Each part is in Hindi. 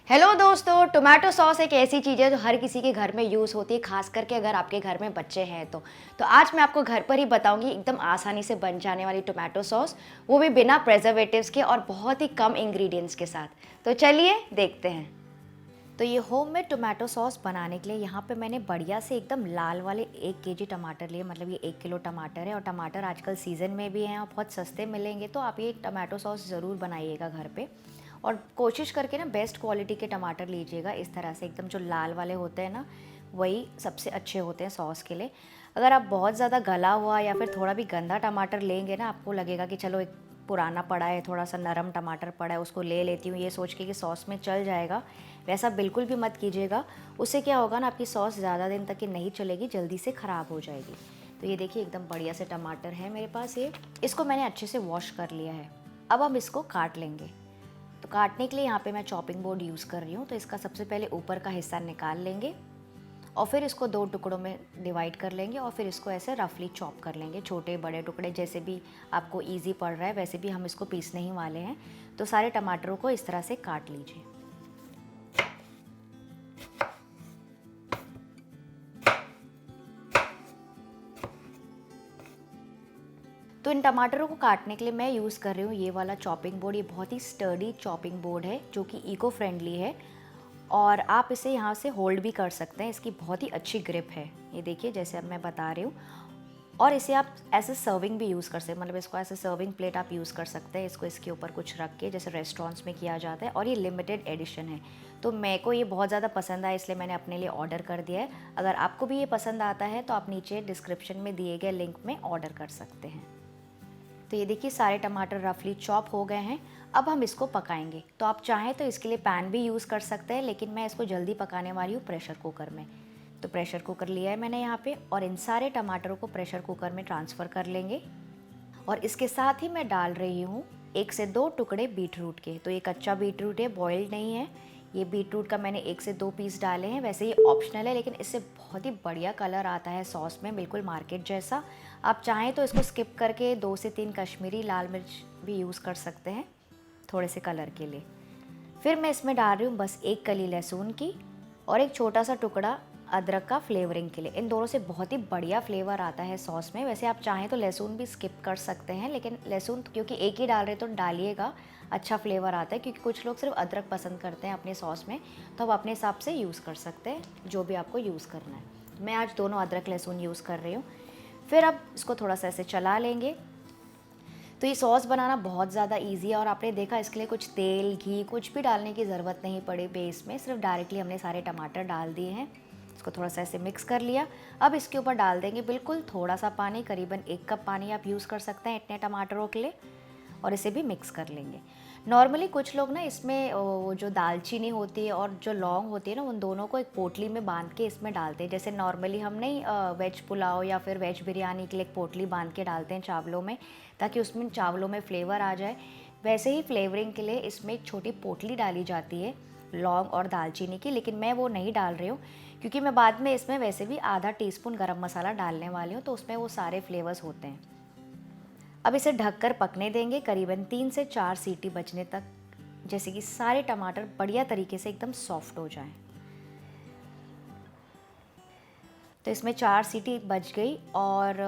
हेलो दोस्तों, टोमेटो सॉस एक ऐसी चीज़ है जो हर किसी के घर में यूज़ होती है, खास करके अगर आपके घर में बच्चे हैं तो आज मैं आपको घर पर ही बताऊंगी एकदम आसानी से बन जाने वाली टोमेटो सॉस, वो भी बिना प्रेजर्वेटिव्स के और बहुत ही कम इंग्रेडिएंट्स के साथ। तो चलिए देखते हैं। तो ये होममेड टोमेटो सॉस बनाने के लिए यहाँ पे मैंने बढ़िया से एकदम लाल वाले 1 केजी टमाटर लिए, मतलब ये 1 किलो टमाटर है और टमाटर आजकल सीज़न में भी हैं और बहुत सस्ते मिलेंगे, तो आप ये टोमेटो सॉस ज़रूर बनाइएगा घर पे। और कोशिश करके ना बेस्ट क्वालिटी के टमाटर लीजिएगा, इस तरह से एकदम जो लाल वाले होते हैं ना, वही सबसे अच्छे होते हैं सॉस के लिए। अगर आप बहुत ज़्यादा गला हुआ या फिर थोड़ा भी गंदा टमाटर लेंगे ना, आपको लगेगा कि चलो एक पुराना पड़ा है, थोड़ा सा नरम टमाटर पड़ा है, उसको ले लेती हूँ ये सोच के कि सॉस में चल जाएगा, वैसा बिल्कुल भी मत कीजिएगा। उससे क्या होगा ना, आपकी सॉस ज़्यादा दिन तक की नहीं चलेगी, जल्दी से ख़राब हो जाएगी। तो ये देखिए एकदम बढ़िया से टमाटर है मेरे पास, ये इसको मैंने अच्छे से वॉश कर लिया है। अब हम इसको काट लेंगे। तो काटने के लिए यहाँ पे मैं चॉपिंग बोर्ड यूज़ कर रही हूँ, तो इसका सबसे पहले ऊपर का हिस्सा निकाल लेंगे और फिर इसको 2 टुकड़ों में डिवाइड कर लेंगे और फिर इसको ऐसे रफली चॉप कर लेंगे, छोटे बड़े टुकड़े जैसे भी आपको इजी पड़ रहा है वैसे भी हम इसको पीसने ही वाले हैं। तो सारे टमाटरों को इस तरह से काट लीजिए। तो इन टमाटरों को काटने के लिए मैं यूज़ कर रही हूँ ये वाला चॉपिंग बोर्ड। ये बहुत ही स्टर्डी चॉपिंग बोर्ड है जो कि इको फ्रेंडली है और आप इसे यहाँ से होल्ड भी कर सकते हैं, इसकी बहुत ही अच्छी ग्रिप है। ये देखिए जैसे अब मैं बता रही हूँ। और इसे आप ऐसे सर्विंग भी यूज़ कर सकते हैं, मतलब इसको ऐसे सर्विंग प्लेट आप यूज़ कर सकते हैं, इसको इसके ऊपर कुछ रख के जैसे रेस्टोरेंट्स में किया जाता है। और ये लिमिटेड एडिशन है, तो मेरे को ये बहुत ज़्यादा पसंद आया इसलिए मैंने अपने लिए ऑर्डर कर दिया है। अगर आपको भी ये पसंद आता है तो आप नीचे डिस्क्रिप्शन में दिए गए लिंक में ऑर्डर कर सकते हैं। तो ये देखिए सारे टमाटर रफली चॉप हो गए हैं। अब हम इसको पकाएंगे, तो आप चाहें तो इसके लिए पैन भी यूज़ कर सकते हैं, लेकिन मैं इसको जल्दी पकाने वाली हूँ प्रेशर कुकर में। तो प्रेशर कुकर लिया है मैंने यहाँ पे और इन सारे टमाटरों को प्रेशर कुकर में ट्रांसफ़र कर लेंगे। और इसके साथ ही मैं डाल रही हूँ 1 से 2 टुकड़े बीट रूट के। तो ये कच्चा बीट रूट है, बॉइल्ड नहीं है। ये बीट रूट का मैंने 1 से 2 पीस डाले हैं। वैसे ये ऑप्शनल है, लेकिन इससे बहुत ही बढ़िया कलर आता है सॉस में, बिल्कुल मार्केट जैसा। आप चाहें तो इसको स्किप करके 2 से 3 कश्मीरी लाल मिर्च भी यूज़ कर सकते हैं थोड़े से कलर के लिए। फिर मैं इसमें डाल रही हूँ बस 1 कली लहसुन की और एक छोटा सा टुकड़ा अदरक का फ्लेवरिंग के लिए। इन दोनों से बहुत ही बढ़िया फ्लेवर आता है सॉस में। वैसे आप चाहें तो लहसुन भी स्किप कर सकते हैं, लेकिन लहसुन क्योंकि एक ही डाल रहे तो डालिएगा, अच्छा फ्लेवर आता है। क्योंकि कुछ लोग सिर्फ अदरक पसंद करते हैं अपने सॉस में, तो आप अपने हिसाब से यूज़ कर सकते हैं जो भी आपको यूज़ करना है। मैं आज दोनों अदरक लहसुन यूज़ कर रही हूँ। फिर अब इसको थोड़ा सा ऐसे चला लेंगे। तो ये सॉस बनाना बहुत ज़्यादा इजी है और आपने देखा इसके लिए कुछ तेल घी कुछ भी डालने की ज़रूरत नहीं पड़ी बेस में, सिर्फ डायरेक्टली हमने सारे टमाटर डाल दिए हैं। इसको थोड़ा सा ऐसे मिक्स कर लिया। अब इसके ऊपर डाल देंगे बिल्कुल थोड़ा सा पानी, करीबन 1 कप पानी आप यूज़ कर सकते हैं इतने टमाटरों के लिए, और इसे भी मिक्स कर लेंगे। नॉर्मली कुछ लोग ना इसमें वो जो दालचीनी होती है और जो लौंग होती है ना, उन दोनों को एक पोटली में बांध के इसमें डालते हैं। जैसे नॉर्मली हम नहीं वेज पुलाव या फिर वेज बिरयानी के लिए एक पोटली बांध के डालते हैं चावलों में, ताकि उसमें चावलों में फ्लेवर आ जाए। वैसे ही फ्लेवरिंग के लिए इसमें एक छोटी पोटली डाली जाती है लौंग और दालचीनी की, लेकिन मैं वो नहीं डाल रही हूँ क्योंकि मैं बाद में इसमें वैसे भी आधा टीस्पून गरम मसाला डालने वाली हूँ, तो उसमें वो सारे फ्लेवर्स होते हैं। अब इसे ढककर पकने देंगे करीबन 3 से 4 सीटी बजने तक, जैसे कि सारे टमाटर बढ़िया तरीके से एकदम सॉफ्ट हो जाएं। तो इसमें 4 सीटी बज गई और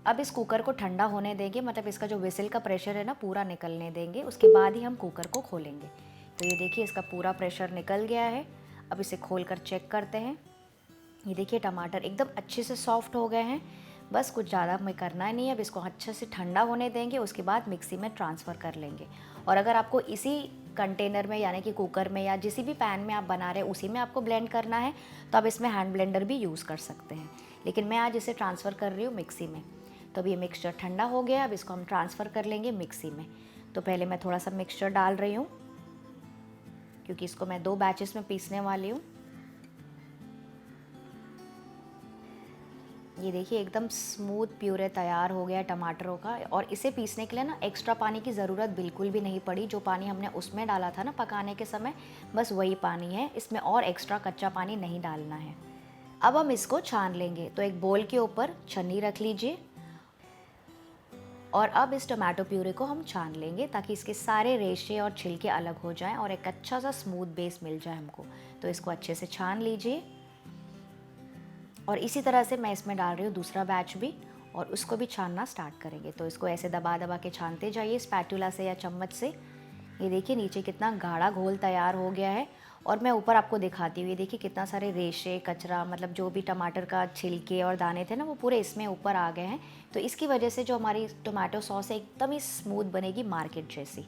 अब इस कुकर को ठंडा होने देंगे, मतलब इसका जो विसिल का प्रेशर है ना पूरा निकलने देंगे, उसके बाद ही हम कुकर को खोलेंगे। तो ये देखिए इसका पूरा प्रेशर निकल गया है। अब इसे खोल कर चेक करते हैं। ये देखिए टमाटर एकदम अच्छे से सॉफ्ट हो गए हैं। बस कुछ ज़्यादा हमें करना ही नहीं है, अब इसको अच्छे से ठंडा होने देंगे, उसके बाद मिक्सी में ट्रांसफ़र कर लेंगे। और अगर आपको इसी कंटेनर में यानी कि कुकर में या जिस भी पैन में आप बना रहे हैं उसी में आपको ब्लेंड करना है तो आप इसमें हैंड ब्लेंडर भी यूज़ कर सकते हैं, लेकिन मैं आज इसे ट्रांसफ़र कर रही हूँ मिक्सी में। तो अब ये मिक्सचर ठंडा हो गया, अब इसको हम ट्रांसफ़र कर लेंगे मिक्सी में। तो पहले मैं थोड़ा सा मिक्सचर डाल रही हूँ क्योंकि इसको मैं 2 बैचेस में पीसने वाली हूँ। ये देखिए एकदम स्मूथ प्यूरे तैयार हो गया टमाटरों का, और इसे पीसने के लिए ना एक्स्ट्रा पानी की ज़रूरत बिल्कुल भी नहीं पड़ी। जो पानी हमने उसमें डाला था ना पकाने के समय, बस वही पानी है, इसमें और एक्स्ट्रा कच्चा पानी नहीं डालना है। अब हम इसको छान लेंगे। तो एक बोल के ऊपर छन्नी रख लीजिए और अब इस टोमेटो प्यूरे को हम छान लेंगे ताकि इसके सारे रेशे और छिलके अलग हो जाएं और एक अच्छा सा स्मूथ बेस मिल जाए हमको। तो इसको अच्छे से छान लीजिए और इसी तरह से मैं इसमें डाल रही हूँ दूसरा बैच भी और उसको भी छानना स्टार्ट करेंगे। तो इसको ऐसे दबा दबा के छानते जाइए स्पैटुला से या चम्मच से। ये देखिए नीचे कितना गाढ़ा घोल तैयार हो गया है और मैं ऊपर आपको दिखाती हूँ। ये देखिए कितना सारे रेशे कचरा मतलब जो भी टमाटर का छिलके और दाने थे ना वो पूरे इसमें ऊपर आ गए हैं। तो इसकी वजह से जो हमारी टोमेटो सॉस है एकदम ही स्मूथ बनेगी मार्केट जैसी।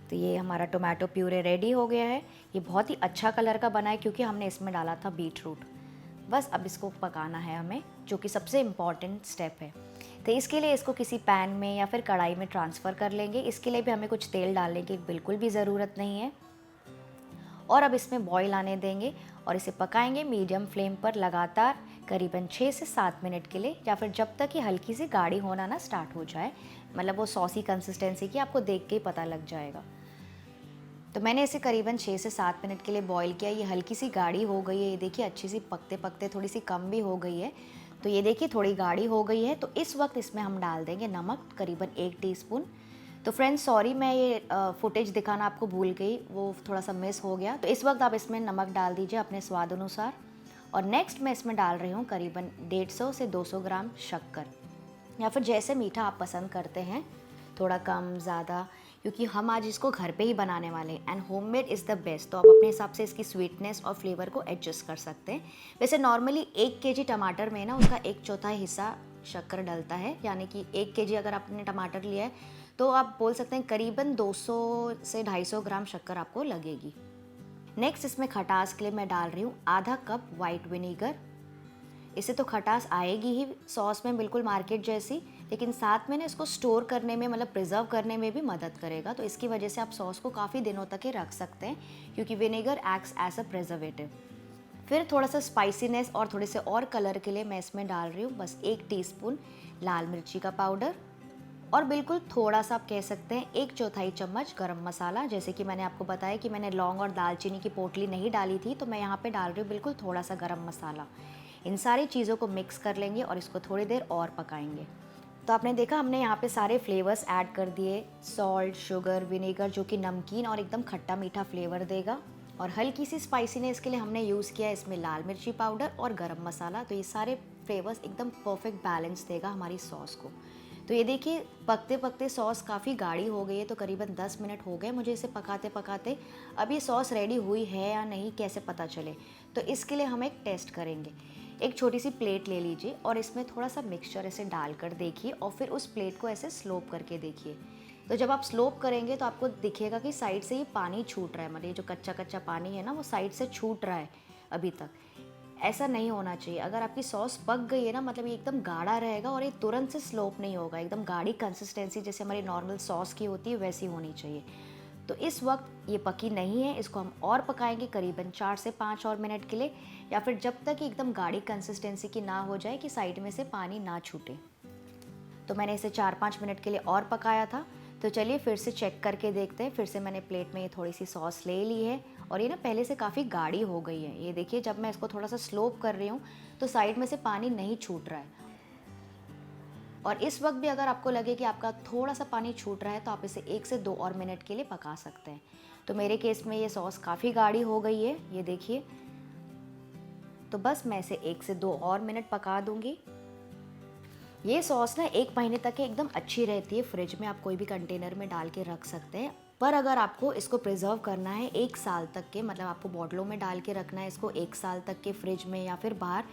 तो ये हमारा टोमेटो प्यूरे रेडी हो गया है। ये बहुत ही अच्छा कलर का बना है क्योंकि हमने इसमें डाला था बीट रूट। बस अब इसको पकाना है हमें, जो कि सबसे इम्पॉर्टेंट स्टेप है। तो इसके लिए इसको किसी पैन में या फिर कढ़ाई में ट्रांसफ़र कर लेंगे। इसके लिए भी हमें कुछ तेल डालने की बिल्कुल भी ज़रूरत नहीं है। और अब इसमें बॉईल आने देंगे और इसे पकाएंगे मीडियम फ्लेम पर लगातार करीबन 6 से 7 मिनट के लिए, या फिर जब तक ये हल्की सी गाढ़ी होना ना स्टार्ट हो जाए, मतलब वो सॉसी कंसिस्टेंसी की आपको देख के ही पता लग जाएगा। तो मैंने इसे करीबन 6 से 7 मिनट के लिए बॉईल किया। ये हल्की सी गाढ़ी हो गई है, ये देखिए अच्छी सी पकते पकते थोड़ी सी कम भी हो गई है। तो ये देखिए थोड़ी गाढ़ी हो गई है। तो इस वक्त इसमें हम डाल देंगे नमक करीबन 1 टीस्पून। तो फ्रेंड्स सॉरी मैं ये फुटेज दिखाना आपको भूल गई, वो थोड़ा सा मिस हो गया। तो इस वक्त आप इसमें नमक डाल दीजिए अपने स्वाद अनुसार। और नेक्स्ट मैं इसमें डाल रही हूँ करीबन 150 से 200 ग्राम शक्कर, या फिर जैसे मीठा आप पसंद करते हैं, थोड़ा कम ज़्यादा, क्योंकि हम आज इसको घर पे ही बनाने वाले हैं and homemade is the best. तो आप अपने हिसाब से इसकी स्वीटनेस और फ्लेवर को एडजस्ट कर सकते हैं। वैसे नॉर्मली 1 केजी टमाटर में ना उसका 1/4 हिस्सा शक्कर डलता है, यानी कि 1 केजी अगर आपने टमाटर लिया है तो आप बोल सकते हैं करीबन 200 से 250 ग्राम शक्कर आपको लगेगी। नेक्स्ट इसमें खटास के लिए मैं डाल रही हूँ आधा कप वाइट विनीगर। इससे तो खटास आएगी ही सॉस में बिल्कुल मार्केट जैसी, लेकिन साथ में ना इसको स्टोर करने में मतलब प्रिजर्व करने में भी मदद करेगा। तो इसकी वजह से आप सॉस को काफ़ी दिनों तक ही रख सकते हैं क्योंकि vinegar acts as a preservative. फिर थोड़ा सा स्पाइसीनेस और थोड़े से और कलर के लिए मैं इसमें डाल रही हूँ बस 1 टीस्पून लाल मिर्ची का पाउडर और बिल्कुल थोड़ा सा आप कह सकते हैं 1/4 चम्मच गरम मसाला। जैसे कि मैंने आपको बताया कि मैंने लौंग और दालचीनी की पोटली नहीं डाली थी, तो मैं यहाँ पे डाल रही हूँ बिल्कुल थोड़ा सा गरम मसाला। इन सारी चीज़ों को मिक्स कर लेंगे और इसको थोड़ी देर और पकाएंगे। तो आपने देखा हमने यहाँ पे सारे फ्लेवर्स ऐड कर दिए, सॉल्ट, शुगर, विनेगर जो कि नमकीन और एकदम खट्टा मीठा फ्लेवर देगा, और हल्की सी स्पाइसीनेस के लिए हमने यूज़ किया इसमें लाल मिर्ची पाउडर और गरम मसाला। तो ये सारे फ्लेवर्स एकदम परफेक्ट बैलेंस देगा हमारी सॉस को। तो ये देखिए पकते पकते सॉस काफ़ी गाढ़ी हो गई है, तो करीबन 10 मिनट हो गए मुझे इसे पकाते पकाते। अब ये सॉस रेडी हुई है या नहीं कैसे पता चले, तो इसके लिए हम एक टेस्ट करेंगे। एक छोटी सी प्लेट ले लीजिए और इसमें थोड़ा सा मिक्सचर ऐसे डालकर देखिए और फिर उस प्लेट को ऐसे स्लोप करके देखिए। तो जब आप स्लोप करेंगे तो आपको दिखेगा कि साइड से ये पानी छूट रहा है, मतलब ये जो कच्चा कच्चा पानी है ना वो साइड से छूट रहा है अभी तक। ऐसा नहीं होना चाहिए। अगर आपकी सॉस पक गई है ना, मतलब ये एकदम गाढ़ा रहेगा और ये तुरंत से स्लोप नहीं होगा। एकदम गाढ़ी कंसिस्टेंसी जैसे हमारी नॉर्मल सॉस की होती है वैसी होनी चाहिए। तो इस वक्त ये पकी नहीं है, इसको हम और पकाएंगे करीबन 4 से 5 और मिनट के लिए, या फिर जब तक एकदम गाढ़ी कंसिस्टेंसी की ना हो जाए कि साइड में से पानी ना छूटे। तो मैंने इसे 4-5 मिनट के लिए और पकाया था। तो चलिए फिर से चेक करके देखते हैं। फिर से मैंने प्लेट में ये थोड़ी सी सॉस ले ली है और ये ना पहले से काफ़ी गाढ़ी हो गई है। ये देखिए जब मैं इसको थोड़ा सा स्लोप कर रही हूँ तो साइड में से पानी नहीं छूट रहा है। और इस वक्त भी अगर आपको लगे कि आपका थोड़ा सा पानी छूट रहा है तो आप इसे 1 से 2 और मिनट के लिए पका सकते हैं। तो मेरे केस में ये सॉस काफ़ी गाढ़ी हो गई है, ये देखिए। तो बस मैं इसे 1 से 2 और मिनट पका दूंगी। ये सॉस ना 1 महीने तक एकदम अच्छी रहती है, फ्रिज में आप कोई भी कंटेनर में डाल के रख सकते हैं। पर अगर आपको इसको प्रिजर्व करना है 1 साल तक के, मतलब आपको बॉटलों में डाल के रखना है इसको 1 साल तक के फ्रिज में या फिर बाहर,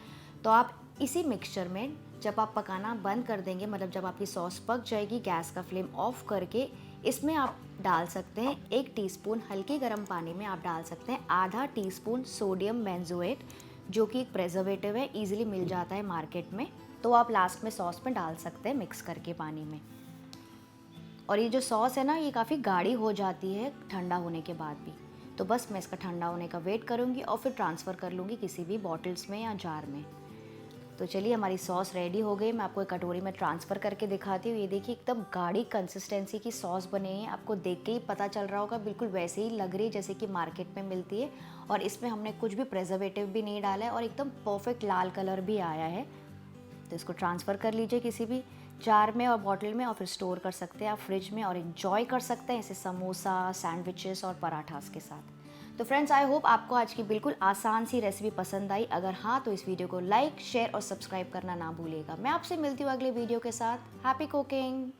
तो आप इसी मिक्सचर में जब आप पकाना बंद कर देंगे, मतलब जब आपकी सॉस पक जाएगी, गैस का फ्लेम ऑफ करके इसमें आप डाल सकते हैं 1 टीस्पून हल्के गर्म पानी में आप डाल सकते हैं आधा टीस्पून सोडियम बेंजोएट, जो कि एक प्रेजर्वेटिव है, ईजिली मिल जाता है मार्केट में। तो आप लास्ट में सॉस में डाल सकते हैं मिक्स करके पानी में। और ये जो सॉस है ना ये काफ़ी गाढ़ी हो जाती है ठंडा होने के बाद भी। तो बस मैं इसका ठंडा होने का वेट करूँगी और फिर ट्रांसफ़र कर लूँगी किसी भी बॉटल्स में या जार में। तो चलिए हमारी सॉस रेडी हो गई। मैं आपको एक कटोरी में ट्रांसफ़र करके दिखाती हूँ। ये देखिए एकदम गाढ़ी कंसिस्टेंसी की सॉस बनी है, आपको देख के ही पता चल रहा होगा, बिल्कुल वैसे ही लग रही है जैसे कि मार्केट में मिलती है। और इसमें हमने कुछ भी प्रिजर्वेटिव भी नहीं डाला है और एकदम परफेक्ट लाल कलर भी आया है। तो इसको ट्रांसफ़र कर लीजिए किसी भी जार में और बॉटल में और फिर स्टोर कर सकते हैं आप फ्रिज में और इन्जॉय कर सकते हैं इसे समोसा, सैंडविचेस और पराठास के साथ। तो फ्रेंड्स, आई होप आपको आज की बिल्कुल आसान सी रेसिपी पसंद आई। अगर हाँ तो इस वीडियो को लाइक, शेयर और सब्सक्राइब करना ना भूलिएगा। मैं आपसे मिलती हूँ अगले वीडियो के साथ। Happy cooking.